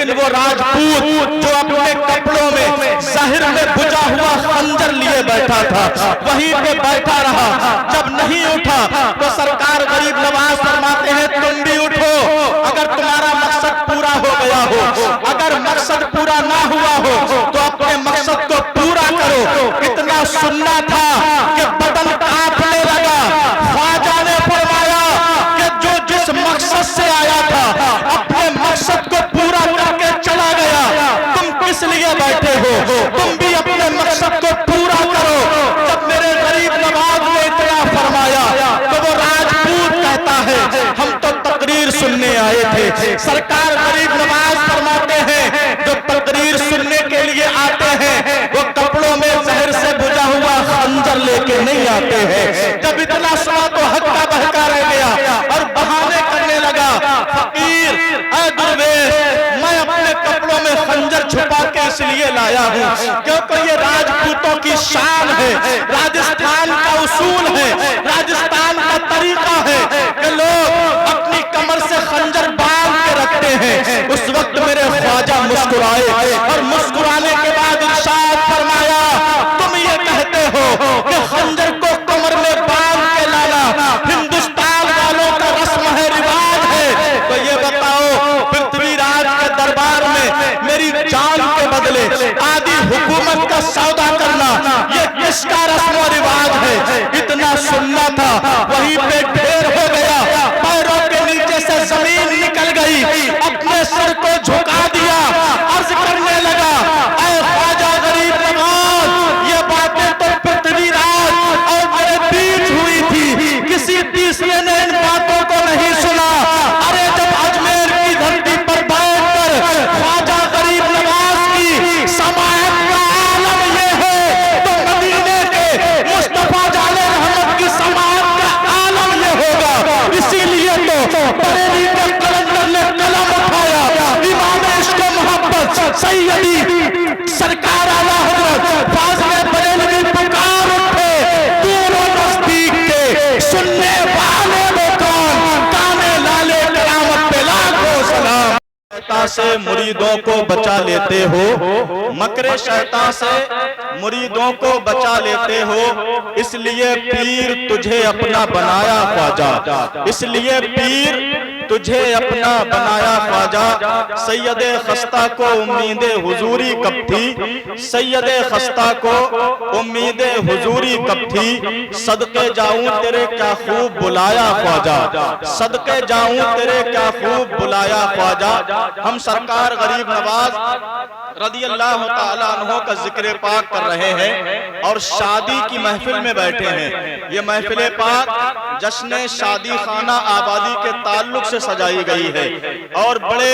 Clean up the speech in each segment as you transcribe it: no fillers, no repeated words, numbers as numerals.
लेकिन वो राजपूत जो अपने कपड़ों में जाहिर में बुझा हुआ खंजर लिए बैठा था, वहीं पे बैठा रहा। जब नहीं उठा तो सरकार गरीब नवाज फरमाते हैं तुम भी उठो, अगर तुम्हारा मकसद पूरा हो गया हो। अगर मकसद पूरा ना हुआ हो तो अपने मकसद को पूरा करो। इतना सुनना था कि बदन कांपने लगा। ख्वाजा ने फरमाया कि जो जिस मकसद से आया था अपने मकसद को पूरा करके चला गया, तुम किस लिए बैठे हो? तुम भी अपने मकसद को पूरा करो। जब मेरे गरीब नवाज ने इतना फरमाया तो वो राजपूत कहता है हम तो तकरीर सुनने आए थे। सरकार गरीब नवाज फरमाते हैं जो तकरीर सुनने के लिए आते हैं वो कपड़ों में जहर से बुझा हुआ खंजर लेके नहीं आते हैं। जब इतना सुना तो हक्का बहका रह गया और बहाने करने लगा, फकीर ऐ दुर्वेश, मैं अपने कपड़ों में खंजर छुपा के इसलिए लाया हूँ क्योंकि ये राजपूतों की शान है, राजस्थान का उसूल है, राजस्थान का तरीका है कि लोग अपनी कमर से खंजर बांध के रखते हैं। उस वक्त मेरे ख्वाजा मुस्कुराए और मुस्कुराने के बाद इरशाद फरमाया तुम ये कहते हो कि खंजर को कमर में बांध के लाना हिंदुस्तान वालों का रस्म है, रिवाज है, तो ये बताओ पृथ्वीराज के दरबार में मेरी जान के बदले आदि हुकूमत का सौदा करना ये किसका रस्म और रिवाज है? इतना सुनना था, वहीं पे ढेर हो गया, पैरों के नीचे से जमीन निकल गई, अपने सर को झुका दिया, अर्ज करने लगा ऐ ख्वाजा गरीब नवाज, ये बातें तो पृथ्वीराज और मेरे बीच हुई थी, किसी तीसरे ने इन बातों को नहीं सुना। अरे जब अजमेर की धरती पर बैठकर ख्वाजा गरीब नवाज की समाअत का आलम ये है तो मदीने के मुस्तफा जाले रहमत की समाअत का आलम ये होगा। इसीलिए तो बरेली के कलंदर ने कलम उठाया, इमाम इश्क मोहब्बत सैयदी सरकार आला हज़रत फाज़िल बरेलवी पुकार उठे, दूर और नज़दीक के सुनने वाले वो कौन, काने लाले क़यामत पे लाखों सलाम। शैतान से मुरीदों को बचा लेते हो, मकरे शैतान से मुरीदों को बचा लेते हो, इसलिए पीर तुझे अपना बनाया ख्वाजा, इसलिए पीर तुझे अपना बनाया ख्वाजा। सैयदे खस्ता को उम्मीदे हुजूरी कब थी, सैयदे खस्ता को उम्मीदे हुजूरी कब थी, सदके जाऊं तेरे क्या खूब बुलाया ख्वाजा, सदके जाऊं तेरे क्या खूब बुलाया ख्वाजा। हम सरकार गरीब नवाज रदी अल्लाह ताला अन्हो का जिक्र पाक कर रहे हैं और शादी की महफिल में बैठे हैं। ये महफिल पाक जश्न शादी खाना आबादी के ताल्लुक से सजाई गई है और बड़े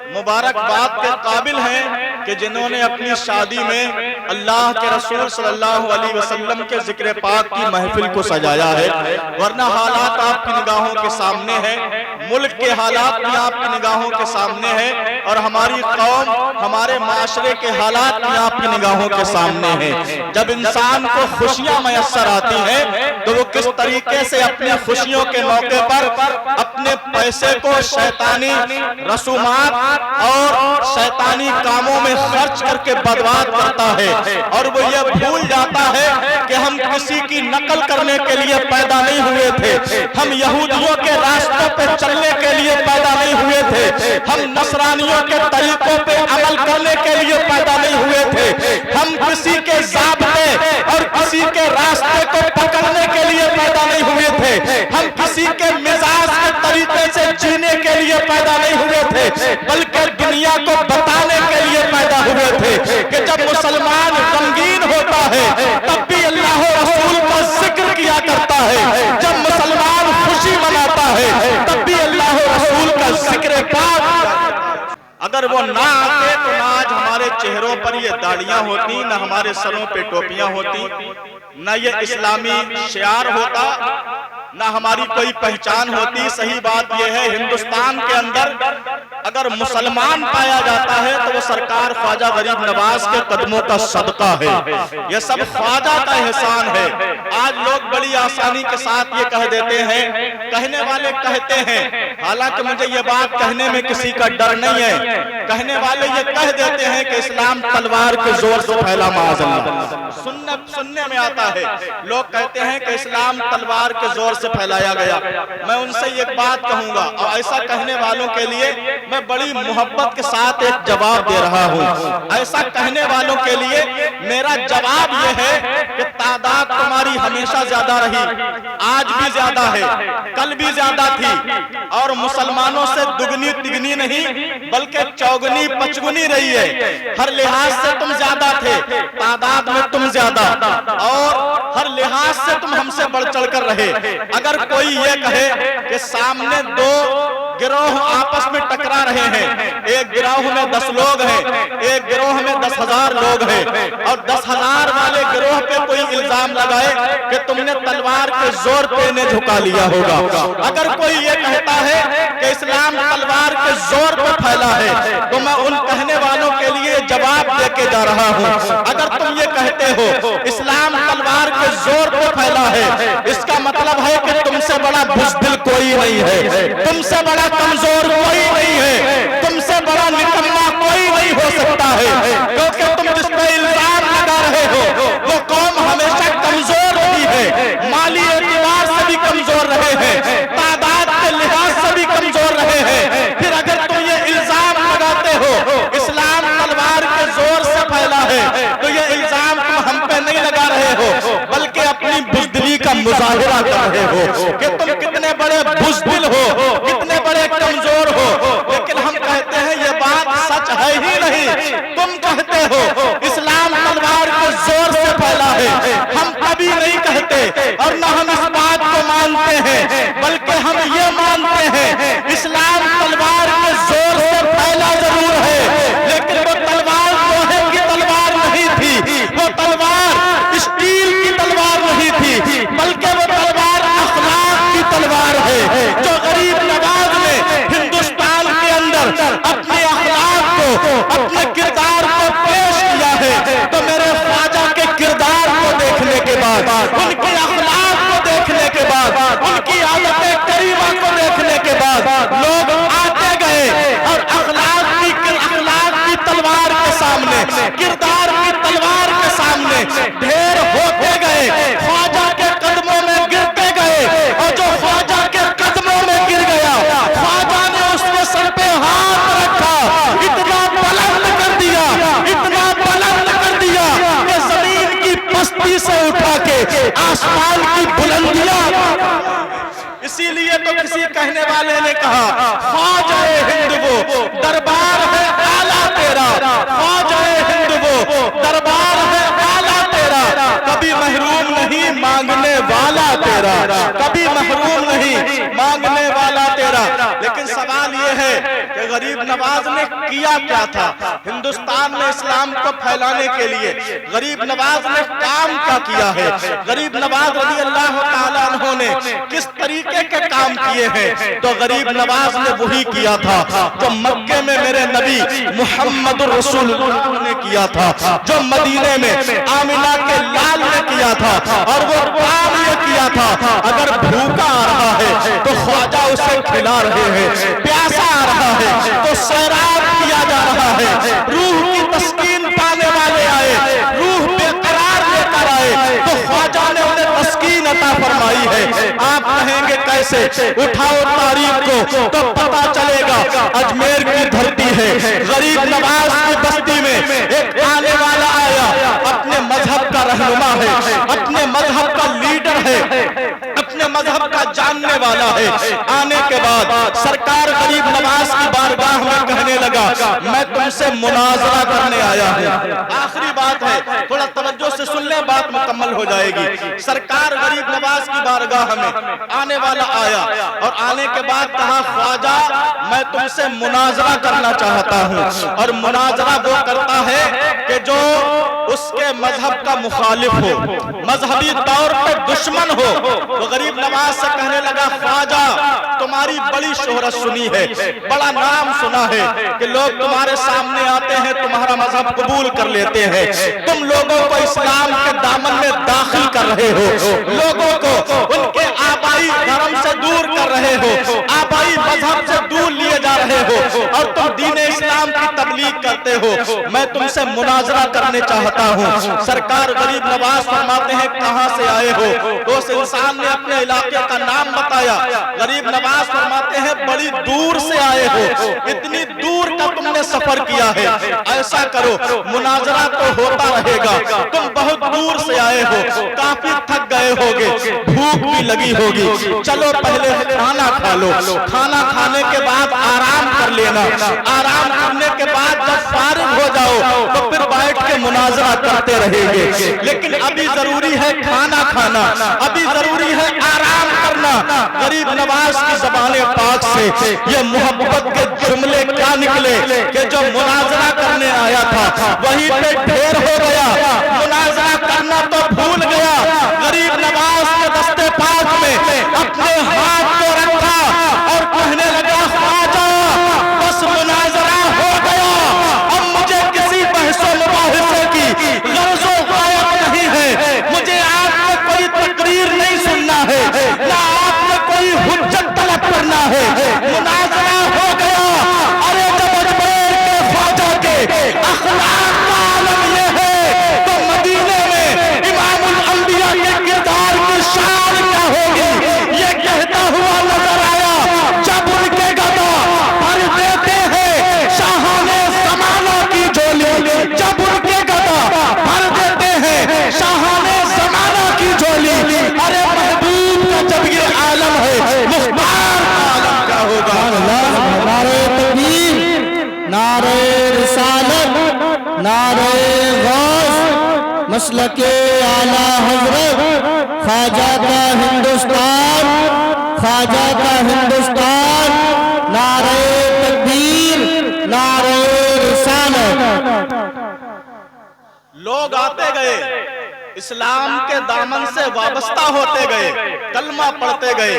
मुबारक बात के काबिल हैं कि जिन्होंने अपनी शादी में अल्लाह के रसूल सल्लल्लाहु अलैहि वसल्लम के जिक्र पाक की महफिल को सजाया है। वरना हालात आपकी निगाहों के सामने है, मुल्क के हालात भी आपकी निगाहों के सामने है और हमारी कौम हमारे माशरे के हालात भी आपकी निगाहों के सामने है। जब इंसान को खुशियां मयस्सर आती हैं तो वो किस तरीके से अपनी खुशियों के मौके पर अपने पैसे को शैतानी रसूमात और शैतानी कामों में खर्च करके बर्बाद करता है और वो ये भूल जाता है कि हम किसी की नकल करने के लिए पैदा नहीं हुए थे, हम यहूदियों के रास्तों पे चलने के लिए पैदा नहीं हुए थे, हम नसरानियों के तरीकों पे अमल करने के लिए पैदा नहीं हुए थे, हम किसी के ज़ाब्ते और किसी के रास्ते को पकड़ने के लिए पैदा नहीं हुए थे, हम किसी के मिजाज के तरीके से जीने के लिए पैदा नहीं हुए थे, बल्कि दुनिया को बताने के लिए पैदा हुए थे कि जब मुसलमान गमगीन होता है तब भी अल्लाह रसूल का जिक्र किया करता है, जब मुसलमान खुशी मनाता है तब भी अल्लाह रसूल का जिक्र पाक। अगर वो ना आते तो ना आज हमारे चेहरों पर ये दाढ़ियां होती, ना हमारे सरों पे टोपियां होती, ना ये इस्लामी शियार होता, ना हमारी कोई पहचान होती। सही बात यह है हिंदुस्तान के अंदर अगर मुसलमान पाया जाता है तो वो सरकार ख्वाजा गरीब नवाज के कदमों का सदका है, यह सब ख्वाजा का एहसान है। आज लोग बड़ी आसानी के साथ ये कह देते हैं, कहने वाले कहते हैं हालांकि मुझे ये बात कहने में किसी का डर नहीं है। कहने वाले ये कह देते हैं कि इस्लाम तलवार के जोर से फैला, माअज़ल्लाह। सुनने में आता है, लोग कहते हैं कि इस्लाम तलवार के जोर से फैलाया गया। मैं उनसे एक बात कहूंगा, और ऐसा कहने वालों के लिए मैं बड़ी मोहब्बत के साथ एक जवाब दे रहा हूँ। ऐसा कहने वालों के लिए मेरा जवाब यह है कि तादाद तुम्हारी हमेशा ज्यादा रही, आज भी ज्यादा है, कल भी ज्यादा थी, और मुसलमानों से दुगनी तिगनी नहीं बल्कि चौगुनी पचगुनी रही है। हर लिहाज से तुम ज्यादा थे, तादाद में तुम ज्यादा, और हर लिहाज से तुम हमसे बढ़ चढ़ कर रहे। अगर कोई ये कहे कि सामने दो गिरोह आपस में टकरा रहे हैं, एक गिरोह में 10 लोग हैं, एक गिरोह में 10,000 लोग हैं, और 10,000 वाले गिरोह पे कोई इल्जाम लगाए कि तुमने तलवार के जोर पे इन्हें झुका लिया होगा। अगर कोई ये कहता है कि इस्लाम तलवार के जोर पे फैला है, तो मैं उन कहने वालों के लिए जवाब देके जा रहा हूँ। अगर तुम ये कहते हो इस्लाम तलवार के जोर पे फैला है, इसका मतलब है कि तुमसे बड़ा बुज़दिल कोई नहीं है, तुमसे बड़ा कमजोर कोई नहीं है, तुमसे बड़ा निकम्मा कोई नहीं हो सकता है, क्योंकि तुम जिस पे इल्जाम लगा रहे हो वो कौम हमेशा कमजोर रही है, माली एतबार से भी कमजोर रहे हैं, तादाद के लिहाज से भी कमजोर रहे हैं। फिर अगर तुम ये इल्जाम लगाते हो इस्लाम तलवार के जोर से फैला है, तो ये इल्जाम तुम हम पे नहीं लगा रहे हो, बल्कि अपनी बुज़दिली का मुजाहिरा कर रहे हो कि तुम कितने बड़े बुज़दिल हो, कितने बड़े कमजोर हो। लेकिन हम कहते हैं ये बात सच है ही नहीं। तुम कहते हो इस्लाम तलवार के जोर से फैला है, हम कभी नहीं कहते, और न हम इस बात को मानते हैं, बल्कि हम ये मानते हैं इस्लाम तलवार के जोर से फैला जरूर है, लेकिन वो तलवार लोहे की तलवार नहीं थी, वो तलवार स्टील की तलवार नहीं थी, बल्कि वो तलवार अखलाक की तलवार है, जो गरीब नवाज ने हिंदुस्तान के अंदर अपने अखलाक को, अपने किरदार को पेश किया है। तो मेरे ख्वाजा के किरदार को देखने के बाद, उनके अखलाक को देखने के बाद, उनकी आदत करीमा को देखने के बाद लोग आते गए, और अखलाक की तलवार के सामने, किरदार की तलवार के सामने ढेर होते गए, ख्वाजा के कदमों में गिरते गए, और जो ख्वाजा के कदमों में गिर गया, ख्वाजा ने उसके सर पे हाथ रखा, इतना बुलंद कर दिया, इतना बुलंद कर दिया कि जमीन की पस्ती से उठा के आसमान की बुलंदियां। इसीलिए तो किसी कहने वाले ने कहा ख्वाजा-ए हिंद वो दरबार है आला तेरा, ख्वाजा-ए हिंद वो दरबार है आला तेरा, कभी महरूम नहीं मांगने वाला तेरा, कभी महरूम नहीं मांगने वाला तेरा। लेकिन सवाल ये है कि गरीब नवाज ने किया क्या था हिंदुस्तान में इस्लाम को फैलाने के लिए? गरीब नवाज ने काम क्या किया है? गरीब नवाज रज़ी अल्लाह तआला अन्हु ने किस तरीके के काम किए हैं? तो गरीब नवाज ने वही किया था जो मक्के में मेरे नबी मुहम्मद रसूलुल्लाह ने किया था, जो मदीने में आमिना के लाल ने किया था, और वो काम ये किया था अगर भूखा आ रहा है तो ख्वाजा उसे खिला रहे हैं, प्यासा आ रहा है तो सैराब किया जा रहा है, रूह की तस्कीन पाने वाले आए, रूह बेकरार लेकर आए तो ख्वाजा ने उन्हें तस्कीन अता फरमाई है। आप कहेंगे कैसे? उठाओ तारीख को तो पता चलेगा। अजमेर की धरती है, गरीब नवाज की बस्ती में एक आने वाला आया, अपने मजहब का रहनुमा है, अपने मजहब का लीडर है, अपने मजहब का जानने वाला है। आने के बाद सरकार गरीब नवाज की बारगाह में कहने लगा मैं तुमसे मुनाजरा करने आया हूँ। आखिरी बात है, थोड़ा तवज्जो से सुन ले, बात मुकम्मल हो जाएगी। सरकार गरीब नवाज की बारगाह में आने वाला आया, और आने के बाद कहा ख्वाजा मैं तुमसे मुनाजरा करना चाहता हूँ। और मुनाजरा वो करता है कि जो उसके मजहब का मुखालिफ हो, मजहबी तौर पर दुश्मन हो, तो गरीब नवाज से कहने लगा, ख्वाजा तुम्हारी बड़ी शोहरत सुनी है, बड़ा नाम सुना है कि लोग तुम्हारे सामने आते हैं, तुम्हारा मजहब कबूल कर लेते हैं, तुम लोगों को इस्लाम के दामन में दाखिल कर रहे हो, लोगों को उनके आबाई धर्म से दूर कर रहे हो, आबाई मजहब से दूर लिए जा रहे हो और तुम दीन इस्लाम की तबलीग करते हो। मैं तुमसे मुनाजरा करने चाहता हूँ। सरकार गरीब नवाज फरमाते हैं, कहाँ से आए हो? तो उस इंसान ने अपने इलाके का नाम बताया। गरीब नवाज फरमाते हैं, बड़ी दूर से आए हो, इतनी दूर का तुमने सफर किया है, ऐसा करो मुनाजरा तो होता रहेगा, तुम बहुत दूर से आए हो, काफी थक गए होगे, भूख भी लगी होगी, चलो पहले खाना खा लो, खाना खाने के बाद आराम कर लेना, आराम करने के बाद जब फारिग हो जाओ तो फिर बैठ के मुनाजरा करते रहेंगे, लेकिन अभी जरूरी है खाना खाना, अभी जरूरी है आराम करना। गरीब नवाज की ज़बाने पाक से ये मोहब्बत के जुमले क्या निकले कि जो मुनाजरा करने आया था वहीं पे ढेर हो गया, मुनाजरा करना तो भूल गया। गरीब नवाज के दस्ते पाक में अपने हाथ को रखा और कहने लगा, ख्वाजा बस मुनाजरा हो गया, अब मुझे किसी बहसो मुबाहिसे की गर्जो गायब नहीं है, मुझे आपसे कोई तकरीर नहीं सुनना है, ना आपसे कोई हुज्जत तलब करना है, मुनाजरा हो गया। अरे जब अजमेर के ख्वाजा के अखलाक का आलम ये है तो मदीने में इमामुल अंबिया के किरदार की शान क्या होगी, ये कहता हुआ नजर आया जब उनके गदा भर देते हैं शाहाने ज़माना की झोली, जब उनके गदा भर देते हैं शाहाने ज़माना की झोली। अरे महबूब का जब ये आलम है, मुख्तार का आलम क्या होगा? नारे तकबीर, नारे रिसालत, नारे गौस, मसलके आला हजरत, ख्वाजा का हिंदुस्तान, ख्वाजा का हिंदुस्तान, नारे तकबीर, नारे रिसालत। लोग आते गए, इस्लाम के दामन से वाबस्ता होते गए, कलमा पढ़ते गए,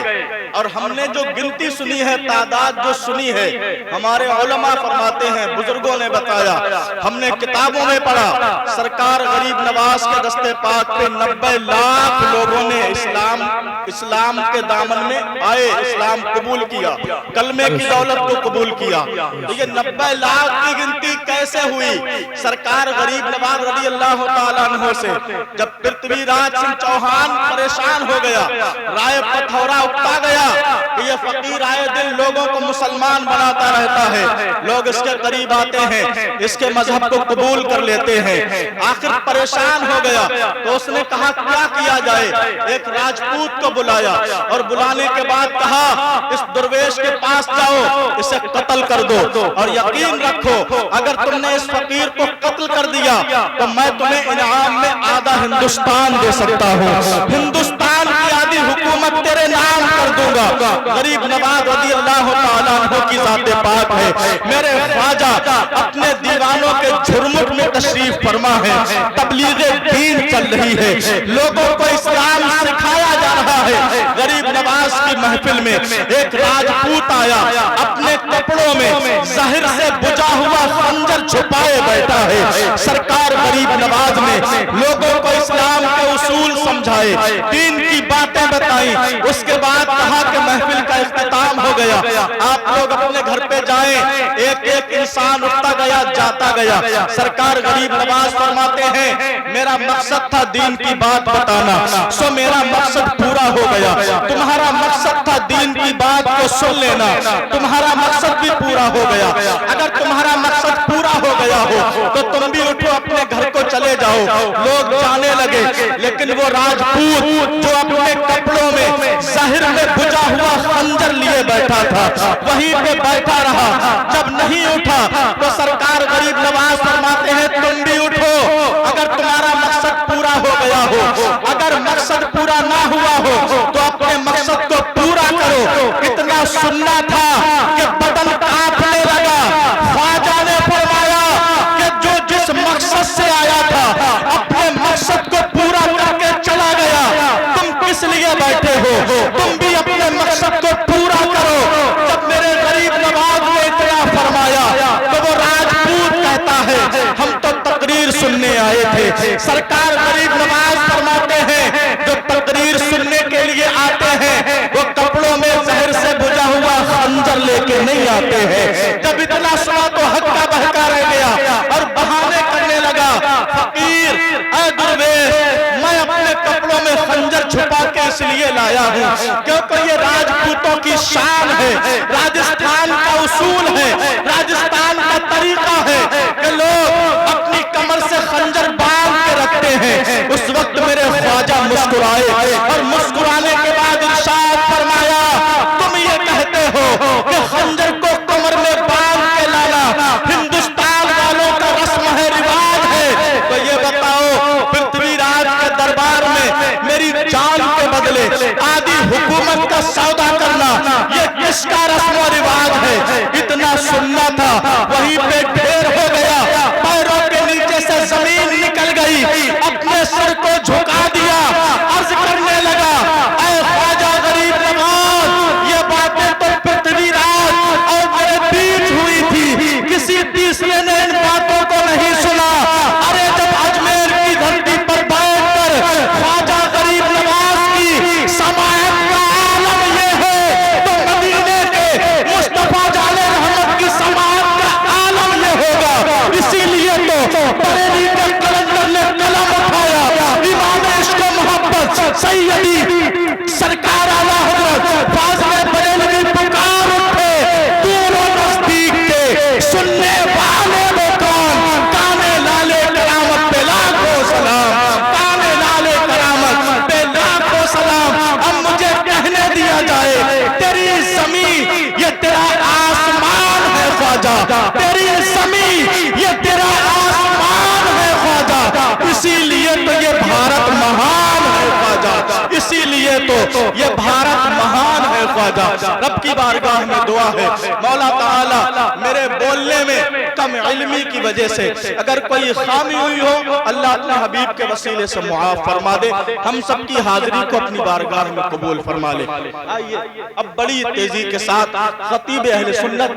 और हमने जो गिनती सुनी है, तादाद जो सुनी है, हमारे उलमा फरमाते हैं, बुजुर्गों ने बताया, हमने किताबों में पढ़ा, सरकार गरीब नवाज के दस्ते पाक पे 90 लाख लोगों ने इस्लाम के दामन में आए, इस्लाम कबूल किया, कलमे की दौलत को कबूल किया। तो ये 90 लाख की गिनती कैसे हुई? सरकार गरीब नवाज रज़ी अल्लाह तआला अन्हु से जब पृथ्वीराज सिंह चौहान परेशान हो गया, राय पथौरा उठा गया कि ये फकीर आए दिन लोगों को मुसलमान बनाता रहता है, लोग इसके करीब आते हैं, इसके मजहब को कबूल कर लेते हैं। आखिर परेशान हो गया तो उसने कहा क्या किया जाए? एक राजपूत को बुलाया और बुलाने के बाद कहा, इस दुर्वेश के पास जाओ, इसे कत्ल कर दो, और यकीन रखो अगर तुमने इस फकीर को कत्ल कर दिया तो मैं तुम्हें इनाम में आधा हिंदुस्तान दे सकता हूँ, हिंदुस्तान की आधी हुकूमत तेरे नाम कर दूंगा। गरीब नवाज रज़ी अल्लाह तआला अन्हु की ज़ात पाक है, मेरे ख्वाजा अपने दीवानों के झुरमुट में तशरीफ फरमा है, तबलीगे दीन चल रही है, लोगों को इस्लाम सिखाया जा रहा है। गरीब नवाज की महफिल में एक राजपूत आया, अपने कपड़ों में ज़ाहिर से बुझा हुआ खंजर छुपाए बैठा है। सरकार गरीब नवाज ने लोगों को इस्लाम के उसूल समझाए, दीन की बातें बताई, उसके बाद कहा कि महफिल का इख्तिताम हो गया, आप लोग अपने घर पे जाएं। एक एक इंसान उठता गया, जाता गया। सरकार गरीब नवाज फरमाते हैं, मेरा मकसद था दीन की बात बताना, सो मेरा मकसद पूरा हो गया। तुम्हारा मकसद था दीन की बात को सुन लेना, तुम्हारा मकसद भी पूरा हो गया। अगर तुम्हारा मकसद पूरा हो गया हो तो तुम भी उठो, अपने घर को चले जाओ। लोग जाने लगे, लेकिन वो राजपूत जो अपने कपड़ों में ज़ाहिर में बुझा हुआ खंजर लिए बैठा था, वहीं पे बैठा रहा। जब नहीं उठा तो सरकार गरीब नवाज फरमाते हैं, तुम भी उठो, अगर तुम्हारा मकसद पूरा हो गया हो, अगर मकसद पूरा ना हुआ हो तो अपने मकसद को पूरा करो। इतना सुनना था कि बदन कांपने लगा। ख्वाजा ने फरमाया कि जो जिस मकसद से आया था सुनने आए थे। सरकार गरीब नवाज फरमाते हैं जो तकरीर सुनने के लिए आते हैं वो कपड़ों में जहर से बुझा हुआ खंजर लेके नहीं आते हैं। जब इतना सुना तो हक्का बहका रह गया और बहाने करने लगा, फकीर ऐ दुर्वेश, मैं अपने कपड़ों में खंजर छुपा के इसलिए लाया हूँ क्योंकि ये राजपूतों की शान है, राजस्थान का उसूल है, राजस्थान का तरीका है कि लोग अपनी कमर से खंजर बांध के रखते हैं। उस वक्त मेरे ख्वाजा मुस्कुराए और मुस्कुराने के बाद इरशाद फरमाया, तुम ये कहते हो कि खंजर को कमर में बांध के लाना हिंदुस्तान वालों का रस्म है, रिवाज है, तो ये बताओ पृथ्वीराज के दरबार में मेरी जान के बदले आदि हुकूमत का सौदा करना ये किसका रस्म और रिवाज है? इतना सुनना था, वहीं पे ढेर हो गया, पैरों के नीचे से जमीन निकल गई, अपने सर को झुका दिया, अर्ज करने लगा, ऐ ख्वाजा गरीब नवाज, ये बातें तो पृथ्वीराज और मेरे बीच हुई थी, किसी तीसरे ने इन बातों को नहीं सुना। अरे जब अजमेर की धरती पर बैठकर ख्वाजा गरीब नवाज की समाअत का आलम ये है तो मदीने के मुस्तफा जाले रहमत की समाअत का आलम ये होगा। इसीलिए तो बरेली के कलंदर ने कलम उठाया, इमाम इश्क व मोहब्बत सैयदी सरकार आला हज़रत फाज़िले बरेलवी पुकार उठे, दूरों नजदीक के सुनने वाले वो कौन, काने लाले करामत पे लाखों सलाम, काने लाले करामत पे लाखों सलाम। अब मुझे कहने दिया जाए, तेरी ज़मीं ये तेरा आसमान है ख्वाजा, तेरी ज़मीं ये तेरा आसमान है ख्वाजा, इसीलिए तो ये भारत महान है ख्वाजा, इसीलिए तो ये भारत महान है ख्वाजा। रब की बारगाह में दुआ है, मौला ताला मेरे बोलने में कम इल्मी की वजह से अगर कोई खामी हुई हो अल्लाह अपने हबीब के वसीले से मुआफ फरमा दे, हम सब की हाजिरी को अपनी बारगाह में कबूल फरमा ले। आइए अब बड़ी तेजी के साथ खतीब अहले सुन्नत